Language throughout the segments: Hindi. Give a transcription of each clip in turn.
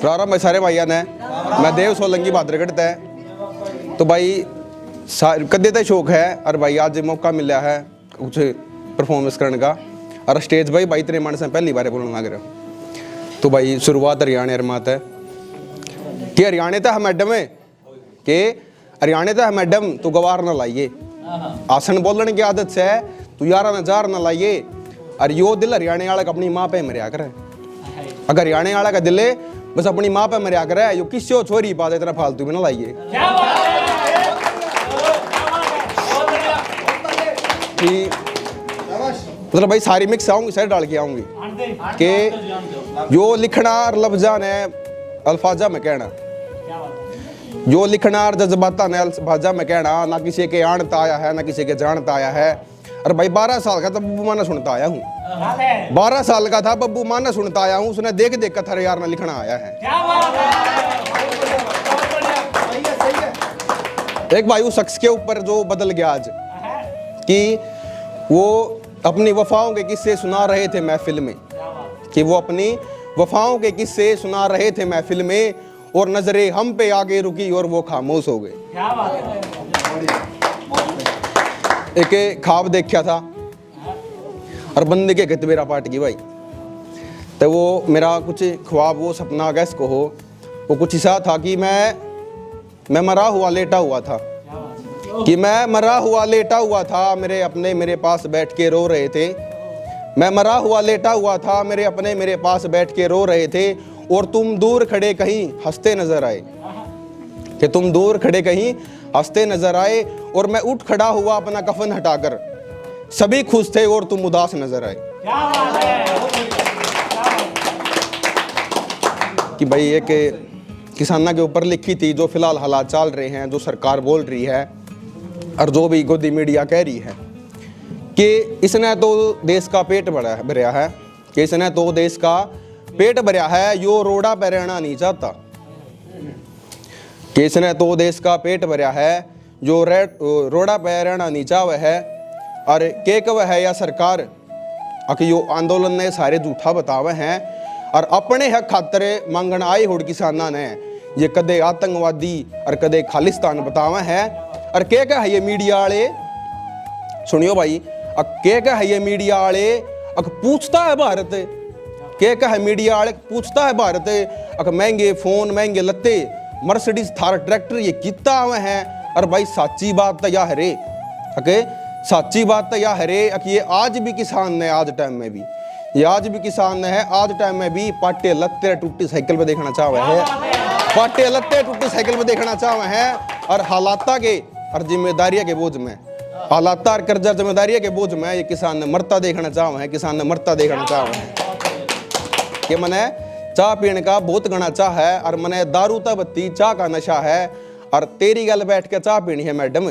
प्रारंभ में सारे भाइयों ने मैं देव सोलंकी भाद्रगढ़ तय। तो भाई कदे तक शौक है और भाई आज मौका मिला है कुछ परफॉर्मेंस करने का और स्टेज भाई तेरे मन से पहली बार बोलने लग रहा। तो भाई शुरुआत हरियाणा मात है कि हरियाणा था मैडम है कि हरियाणा था मैडम तू गवार ना लाइए आसन बोलने की आदत से तू यार न जार ना लाइए और यो दिल हरियाणा वाला अपनी माँ पे मरिया करे। अगर हरियाणा वाला का दिल है बस अपनी माँ पे मरिया करे यो किसी छोरी बात इतना फालतू में ना लाइए। मतलब भाई सारी मिक्स आऊंगी सर डाल के आऊंगी कि यो लिखना और लफ्जा ने अल्फाजा में कहना जो लिखना और जज्बाता ने अल्फाजा में कहना ना किसी के आणता आया है ना किसी के जानता आया है। और भाई 12 साल का था बब्बू माना सुनता आया हूँ 12 साल का था बब्बू माना सुनता आया हूँ उसने देख देख कर थारे यार ना लिखना आया है। एक भाई उस शख्स के ऊपर जो बदल गया आज कि वो अपनी वफाओं के किस्से सुना रहे थे महफिल में कि वो अपनी वफाओं के किस्से सुना रहे थे महफिल में और नजरें हम पे आगे रुकी और वो खामोश हो गए। एक ख्वाब देखा था और बंदे के गत मेरा पार्ट की भाई तो वो मेरा कुछ ख्वाब वो सपना गैस को हो वो कुछ ऐसा था कि मैं मरा हुआ लेटा हुआ था कि मैं मरा हुआ लेटा हुआ था मेरे अपने मेरे पास बैठ के रो रहे थे। मैं मरा हुआ लेटा हुआ था मेरे अपने मेरे पास बैठ के रो रहे थे और तुम दूर खड़े कहीं हंसते नजर आए कि तुम दूर खड़े कहीं हंसते नजर आए और मैं उठ खड़ा हुआ अपना कफन हटाकर सभी खुश थे और तुम उदास नजर आए। कि भाई एक किसाना के ऊपर लिखी थी जो फिलहाल हालात चल रहे हैं जो सरकार बोल रही है और जो भी गोदी मीडिया कह रही है कि इसने तो देश का पेट भरा है कि इसने तो देश का पेट भरा है यो रोड़ा पे रहना नहीं चाहता कि इसने तो देश का पेट भरा है जो रोड़ा पे रहना नहीं चाहे है। और के कव है या सरकार अक यो आंदोलन ने सारे झूठा बतावे हैं और अपने हक खातर मांगन आए होड़ किसाना ने ये कदे आतंकवादी और कदे खालिस्तान बतावे हैं। और के है ये मीडिया वाले सुनियो भाई के है ये मीडिया वाले अक पूछता है भारत के है मीडिया वाले पूछता है भारत अक महंगे फोन महंगे लत्ते मर्सिडीज थार ट्रैक्टर ये कितना हुए हैं। और भाई साची बात तो या हरे अके साची बात तो या हरे अक ये आज भी किसान ने आज टाइम में भी ये आज भी किसान ने है आज टाइम में भी पाटे लत्ते टूटी साइकिल पे देखना चाह रहे हैं पाटे लत्ते टूटी साइकिल पे देखना चाह रहे हैं। और हालाता के और जिम्मेदारियां के बोझ में हालात और कर्जा जिम्मेदारियां के बोझ में ये किसान ने मरता देखना चाह रहे हैं किसान ने मरता देखना चाह रहे हैं कि मने चाह पीने का बहुत गणा चाह है और मने दारू तबत्ती चाह का नशा है। और तेरी गल बैठ के चाह पीनी है मैडम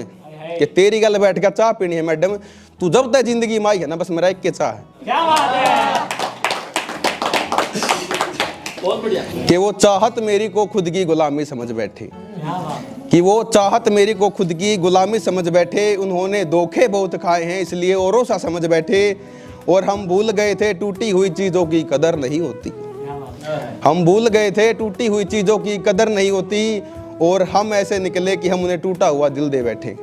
कि तेरी गल बैठ के चाह पीनी है मैडम तू जब तक जिंदगी में आई है ना बस मेरा एक के चाह है कि वो चाहत मेरी को खुद की गुलामी समझ बैठे कि वो चाहत मेरी को खुद की गुलामी समझ बैठे। उन्होंने धोखे बहुत खाए हैं इसलिए औरों सा समझ बैठे और हम भूल गए थे टूटी हुई चीजों की कदर नहीं होती हम भूल गए थे टूटी हुई चीजों की कदर नहीं होती और हम ऐसे निकले कि हम उन्हें टूटा हुआ दिल दे बैठे।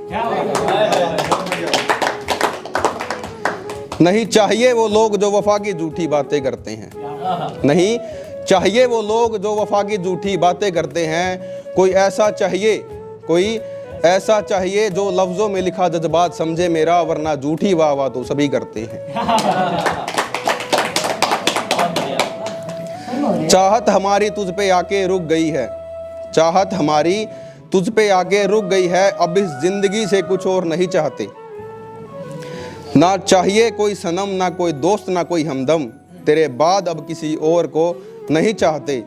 नहीं चाहिए वो लोग जो वफा की झूठी बातें करते हैं नहीं चाहिए वो लोग जो वफा की झूठी बातें करते हैं कोई ऐसा चाहिए जो लफ्जों में लिखा जज्बात समझे मेरा वरना झूठी वाह वाह तो सभी करते हैं। चाहत हमारी तुझ पे आके रुक गई है चाहत हमारी तुझ पे आके रुक गई है अब इस जिंदगी से कुछ और नहीं चाहते ना चाहिए कोई सनम ना कोई दोस्त ना कोई हमदम तेरे बाद अब किसी और को नहीं चाहते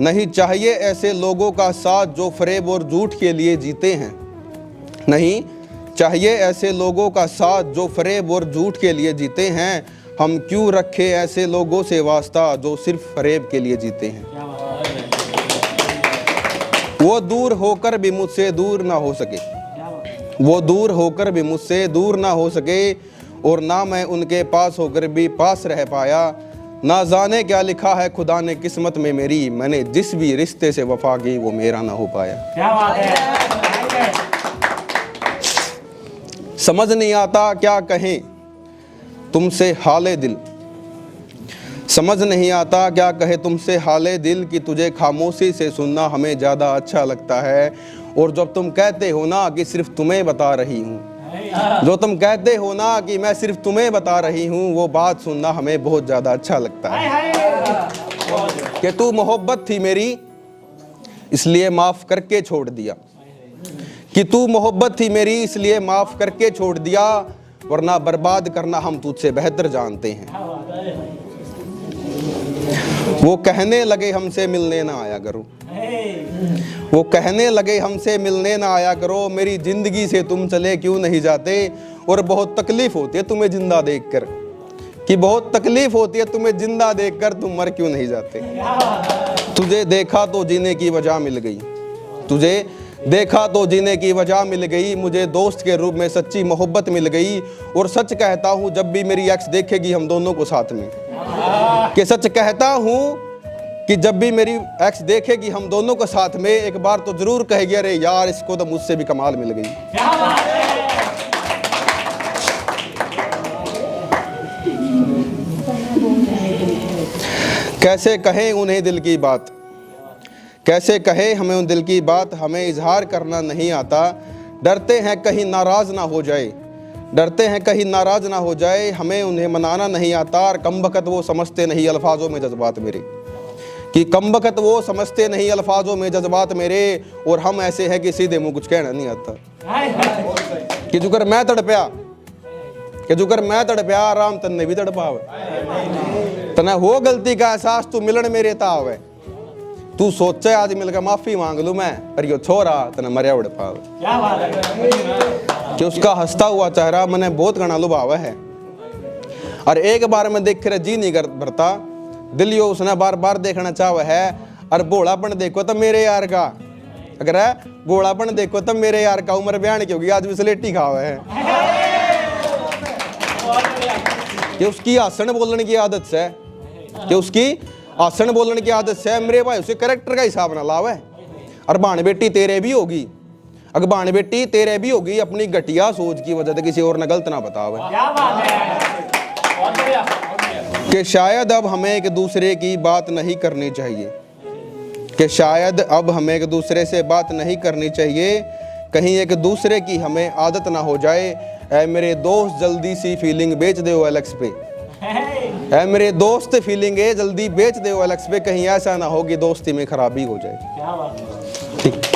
नहीं चाहिए ऐसे लोगों का साथ जो फरेब और झूठ के लिए जीते हैं नहीं चाहिए ऐसे लोगों का साथ जो फरेब और झूठ के लिए जीते हैं हम क्यों रखे ऐसे लोगों से वास्ता जो सिर्फ फरेब के लिए जीते हैं। वो दूर होकर भी मुझसे दूर ना हो सके वो दूर होकर भी मुझसे दूर ना हो सके और ना मैं उनके पास होकर भी पास रह पाया ना जाने क्या लिखा है खुदा ने किस्मत में मेरी, मैंने जिस भी रिश्ते से वफा की वो मेरा ना हो पाया। क्या बात है। समझ नहीं आता क्या कहें तुमसे हाले दिल, समझ नहीं आता क्या कहे तुमसे हाले दिल, कि तुझे खामोशी से सुनना हमें ज़्यादा अच्छा लगता है। और जब तुम कहते हो ना कि सिर्फ तुम्हें बता रही हूँ, जो तुम कहते हो ना कि मैं सिर्फ तुम्हें बता रही हूँ, वो बात सुनना हमें बहुत ज़्यादा अच्छा लगता है। कि तू मोहब्बत थी मेरी इसलिए माफ़ करके छोड़ दिया, कि तू मोहब्बत थी मेरी इसलिए माफ़ करके छोड़ दिया, वरना बर्बाद करना हम तुझसे बेहतर जानते हैं। वो कहने लगे हमसे मिलने ना आया करो, वो कहने लगे हमसे मिलने ना आया करो, मेरी ज़िंदगी से तुम चले क्यों नहीं जाते। और बहुत तकलीफ़ होती है तुम्हें ज़िंदा देखकर, कि बहुत तकलीफ़ होती है तुम्हें ज़िंदा देखकर, तुम मर क्यों नहीं जाते। तुझे देखा तो जीने की वजह मिल गई, तुझे देखा तो जीने की वजह मिल गई, मुझे दोस्त के रूप में सच्ची मोहब्बत मिल गई। और सच कहता हूँ जब भी मेरी एक्स देखेगी हम दोनों को साथ में, कि सच कहता हूँ कि जब भी मेरी एक्स देखेगी हम दोनों को साथ में, एक बार तो जरूर कहेगी अरे यार इसको तो मुझसे भी कमाल मिल गई। कैसे कहें उन्हें दिल की बात, कैसे कहे हमें उन दिल की बात, हमें इजहार करना नहीं आता। डरते हैं कहीं नाराज़ ना हो जाए, डरते हैं कहीं नाराज़ ना हो जाए, हमें उन्हें मनाना नहीं आता। और कमबख्त वो समझते नहीं अल्फाजों में जज्बात मेरे, कि कमबख्त वो समझते नहीं अल्फाजों में जज्बात मेरे। और हम ऐसे हैं कि सीधे मुँह कुछ कहना नहीं आता, कि जुकर मैं तड़पया, कि जुकर मैं तड़पया आराम तन्ने भी तड़पावे, तना हो गलती का एहसास तू मिलन मेरे तावे, तू सोचे आज मिलकर माफी मांग लूं मैं, पर यो छोरा तना मरिया उड़ पावे। कि उसका हंसता हुआ चेहरा मैंने बहुत घना लुभावा है, और एक बार में देख कर जी नहीं कर भरता, दिल यो उसने बार बार देखना चाहा है। और भोलापन देखो तो मेरे यार का, अगर है भोलापन देखो तो मेरे यार का, उम्र बयान की होगी आज भी स्लेटी खावा है। कि उसकी आसन बोलने की आदत से, कि उसकी आसन बोलने की आदत से मेरे भाई उसे करैक्टर का हिसाब ना लावे। और बाण बेटी तेरे भी होगी, अगर बाण बेटी तेरे भी होगी, अपनी घटिया सोच की वजह से किसी और ने गलत ना बतावे। कि शायद अब हमें एक दूसरे की बात नहीं करनी चाहिए, कि शायद अब हमें एक दूसरे से बात नहीं करनी चाहिए, कहीं एक दूसरे की हमें आदत ना हो जाए। ऐ मेरे दोस्त जल्दी सी फीलिंग बेच दे एलेक्स पे, ऐ मेरे दोस्त फीलिंग है जल्दी बेच दे एलेक्स पे, कहीं ऐसा ना हो कि दोस्ती में खराबी हो जाए। क्या बात है। ठीक।